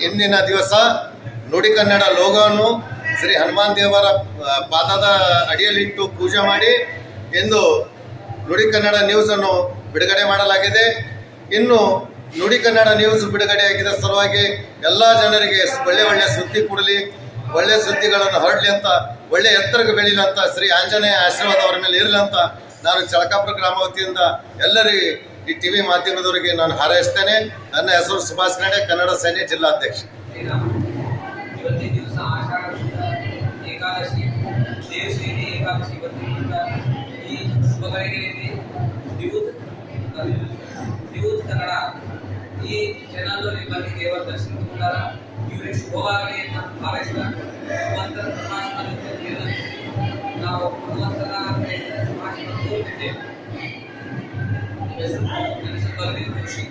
ಇಂದಿನ ದಿವಸ ನುಡಿ ಕನ್ನಡ ಲೋಗೋವನ್ನು ಶ್ರೀ ಹನುಮಾನ್ ದೇವರ ಪಾದದ ಅಡಿಯಲ್ಲಿಟ್ಟು ಪೂಜೆ ಮಾಡಿ ಇಂದು ನುಡಿ ಕನ್ನಡ ನ್ಯೂಸನ್ನು ಬಿಡುಗಡೆ ಮಾಡಲಾಗಿದೆ. ಇನ್ನು ನುಡಿ ಕನ್ನಡ ನ್ಯೂಸ್ ಬಿಡುಗಡೆಯಾಗಿದ್ದ ಸಲುವಾಗಿ ಎಲ್ಲ ಜನರಿಗೆ ಒಳ್ಳೆ ಸುದ್ದಿ ಕೊಡಲಿ, ಒಳ್ಳೆ ಸುದ್ದಿಗಳನ್ನು ಹರಡಲಿ ಅಂತ, ಒಳ್ಳೆ ಎತ್ತರಕ್ಕೆ ಬೆಳೀಲಿ ಅಂತ, ಶ್ರೀ ಆಂಜನೇಯ ಆಶೀರ್ವಾದ ಅವರ ಮೇಲೆ ಇರಲಿ ಅಂತ ನಾನು ಚಳಕಾಪುರ ಗ್ರಾಮ ವತಿಯಿಂದ ಎಲ್ಲರಿಗೆ ಈ ಟಿವಿ ಮಾಧ್ಯಮದವರಿಗೆ ನಾನು ಹಾರೈಸ್ತೇನೆ. ನನ್ನ ಹೆಸರು ಸುಭಾಷ್ ಖಂಡೆ, ಕನ್ನಡ ಸೈನ್ಯ ಜಿಲ್ಲಾಧ್ಯಕ್ಷ. ಇವತ್ತಿನ ದಿವಸ ಆಷಾಢ ಏಕಾದಶಿ, ದೇವಶ್ರೇಣಿ ಏಕಾದಶಿ. ಇವತ್ತಿನಿಂದ ಈ ಶುಭಗಳಿಗೆಯಲ್ಲಿ ನ್ಯೂಸ್ ಕನ್ನಡ ಈ ಚಾನಲ್ನಲ್ಲಿ ಬಂದು ದೇವರ ದರ್ಶನ ತಗೊಂಡಾರ. ಇವರಿಗೆ ಶುಭವಾಗಲಿ ಅಂತ ಹಾರೈಸಿದ ಭಗವಂತನ ಪ್ರಕಾಶನ ನಾವು ಭಗವಂತನ ಪ್ರಕಾಶನ ತೋರುತ್ತಿದ್ದೇವೆ. ಖುಷಿ